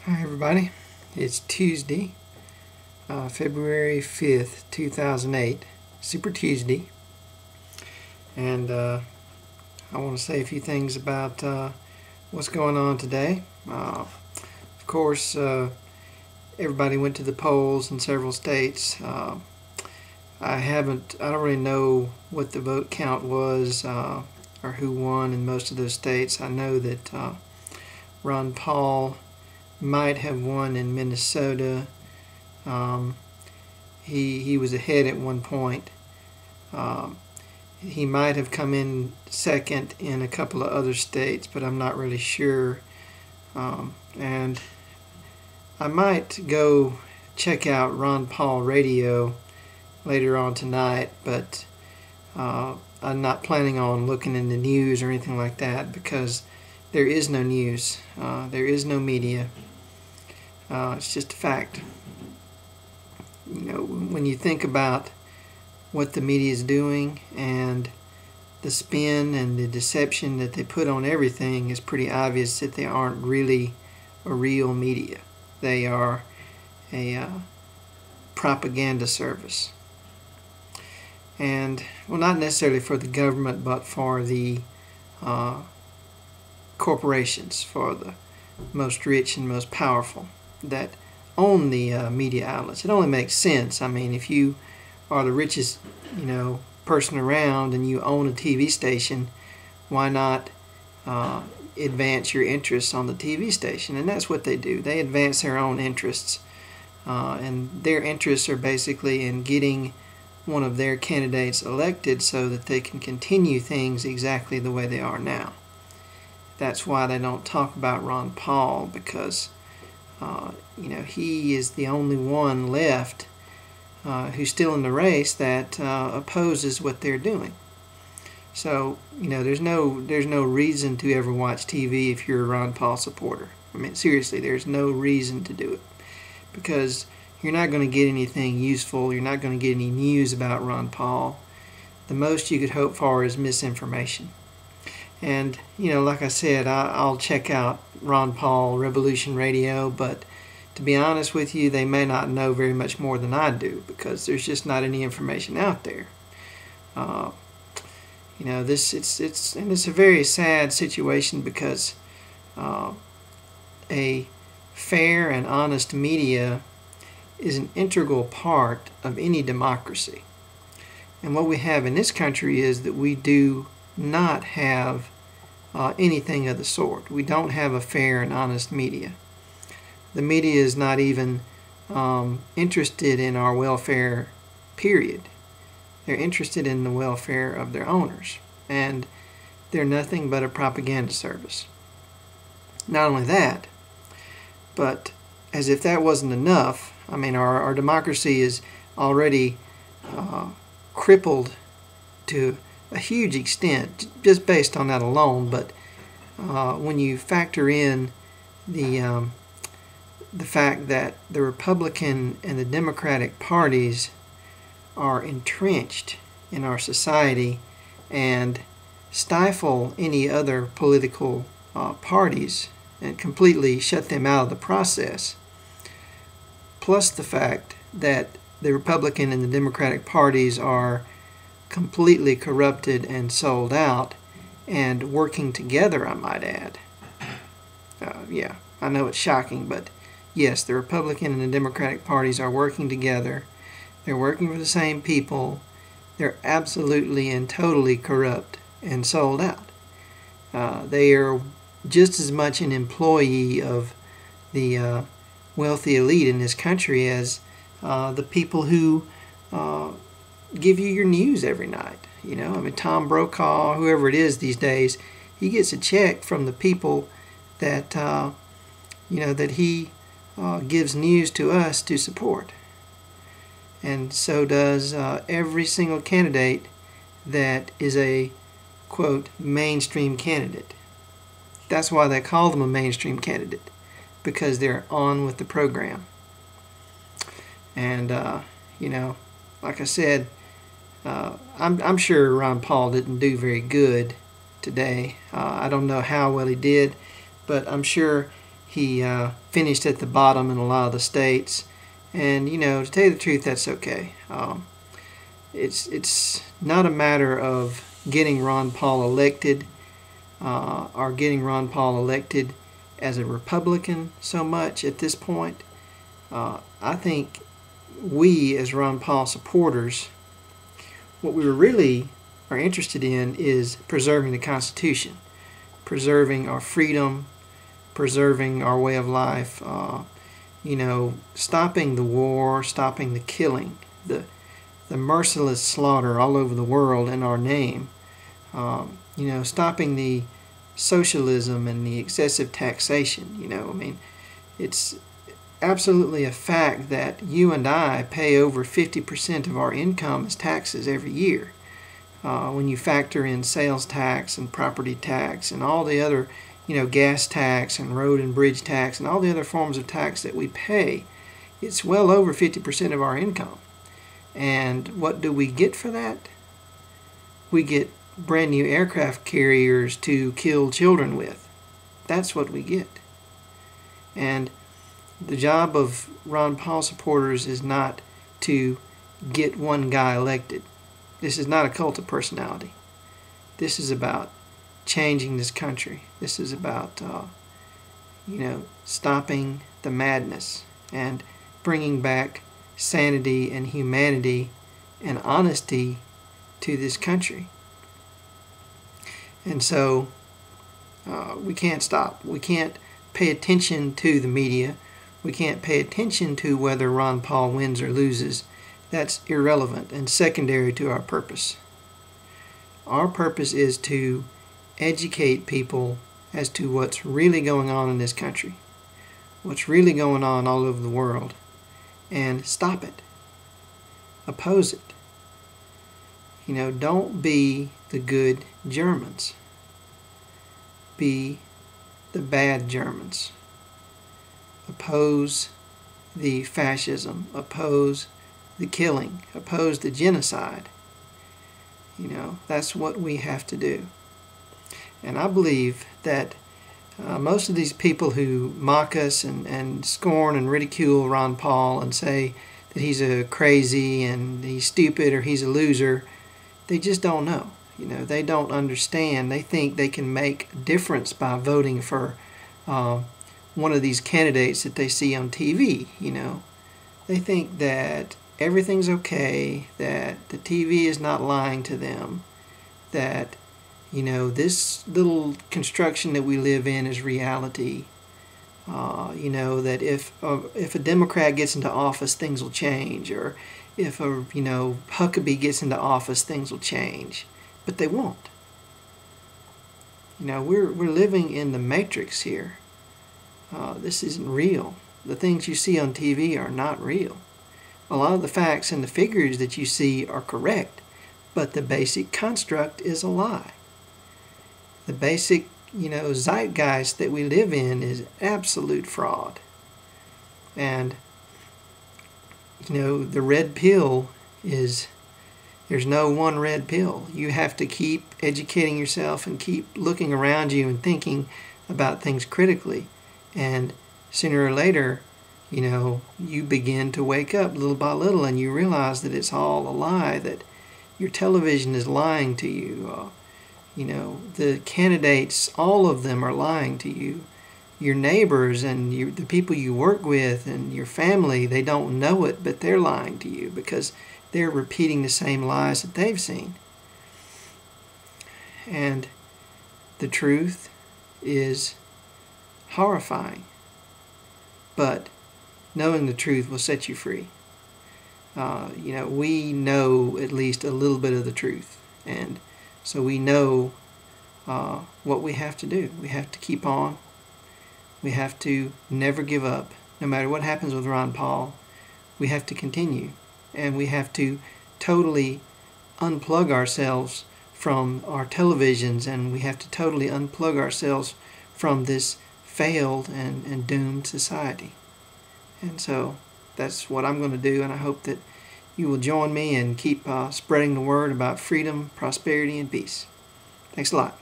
Hi everybody, it's Tuesday, February 5th, 2008, Super Tuesday, and I want to say a few things about what's going on today. Of course, everybody went to the polls in several states. I don't really know what the vote count was or who won in most of those states. I know that Ron Paul might have won in Minnesota. He was ahead at one point. He might have come in second in a couple of other states, but I'm not really sure. And I might go check out Ron Paul Radio later on tonight, but I'm not planning on looking in the news or anything like that because there is no news. There is no media. It's just a fact. You know, when you think about what the media is doing and the spin and the deception that they put on everything, it's pretty obvious that they aren't really a real media. They are a propaganda service. And, well, not necessarily for the government, but for the corporations, for the most rich and most powerful that own the media outlets. It only makes sense. I mean, if you are the richest, person around and you own a TV station, why not advance your interests on the TV station? And that's what they do. They advance their own interests, and their interests are basically in getting one of their candidates elected so that they can continue things exactly the way they are now. That's why they don't talk about Ron Paul, because he is the only one left who's still in the race that opposes what they're doing. So, there's no reason to ever watch TV if you're a Ron Paul supporter. I mean, seriously, there's no reason to do it, because you're not going to get anything useful. You're not going to get any news about Ron Paul. The most you could hope for is misinformation. And, like I said, I'll check out Ron Paul Revolution Radio, but to be honest with you, they may not know very much more than I do, because there's just not any information out there. It's a very sad situation, because a fair and honest media is an integral part of any democracy. And what we have in this country is that we do not have anything of the sort. We don't have a fair and honest media. The media is not even interested in our welfare, period. They're interested in the welfare of their owners, and they're nothing but a propaganda service. Not only that, but as if that wasn't enough, I mean, our democracy is already crippled to a huge extent just based on that alone. But when you factor in the fact that the Republican and the Democratic parties are entrenched in our society and stifle any other political parties and completely shut them out of the process, plus the fact that the Republican and the Democratic parties are completely corrupted and sold out and working together, I might add. Yeah, I know it's shocking, but yes, the Republican and the Democratic parties are working together. They're working for the same people. They're absolutely and totally corrupt and sold out. They are just as much an employee of the wealthy elite in this country as the people who give you your news every night. I mean, Tom Brokaw, whoever it is these days, he gets a check from the people that that he gives news to us to support. And so does every single candidate that is a, quote, mainstream candidate. That's why they call them a mainstream candidate, because they're on with the program. And, like I said, I'm sure Ron Paul didn't do very good today. I don't know how well he did, but I'm sure he finished at the bottom in a lot of the states. And, you know, to tell you the truth, that's okay. It's not a matter of getting Ron Paul elected or getting Ron Paul elected as a Republican so much at this point. I think we, as Ron Paul supporters, what we really are interested in is preserving the Constitution, preserving our freedom, preserving our way of life, you know, stopping the war, stopping the killing, the merciless slaughter all over the world in our name, you know, stopping the socialism and the excessive taxation. You know, I mean, it's absolutely a fact that you and I pay over 50% of our income as taxes every year. When you factor in sales tax and property tax and all the other, you know, gas tax and road and bridge tax and all the other forms of tax that we pay, it's well over 50% of our income. And what do we get for that? We get brand new aircraft carriers to kill children with. That's what we get. And the job of Ron Paul supporters is not to get one guy elected. This is not a cult of personality. This is about changing this country. This is about, you know, stopping the madness and bringing back sanity and humanity and honesty to this country. And so we can't stop. We can't pay attention to the media. We can't pay attention to whether Ron Paul wins or loses. That's irrelevant and secondary to our purpose. Our purpose is to educate people as to what's really going on in this country, what's really going on all over the world, and stop it. Oppose it. You know, don't be the good Germans. Be the bad Germans. Oppose the fascism. Oppose the killing. Oppose the genocide. You know, that's what we have to do. And I believe that most of these people who mock us and scorn and ridicule Ron Paul and say that he's a crazy and he's stupid or he's a loser, they just don't know. You know, they don't understand. They think they can make a difference by voting for one of these candidates that they see on TV. You know, they think that everything's okay, that the TV is not lying to them, that, you know, this little construction that we live in is reality. You know, that if a Democrat gets into office, things will change, or if a, you know, Huckabee gets into office, things will change. But they won't. You know, we're living in the matrix here. This isn't real. The things you see on TV are not real. A lot of the facts and the figures that you see are correct, but the basic construct is a lie. The basic, you know, zeitgeist that we live in is absolute fraud. And, you know, the red pill is, there's no one red pill. You have to keep educating yourself and keep looking around you and thinking about things critically. And sooner or later, you know, you begin to wake up little by little and you realize that it's all a lie, that your television is lying to you. You know, the candidates, all of them are lying to you. Your neighbors and the people you work with and your family, they don't know it, but they're lying to you because they're repeating the same lies that they've seen. And the truth is horrifying. But knowing the truth will set you free. You know, we know at least a little bit of the truth. And so we know what we have to do. We have to keep on. We have to never give up. No matter what happens with Ron Paul, we have to continue. And we have to totally unplug ourselves from our televisions, and we have to totally unplug ourselves from this failed and doomed society. And so that's what I'm going to do, and I hope that you will join me and keep spreading the word about freedom, prosperity, and peace. Thanks a lot.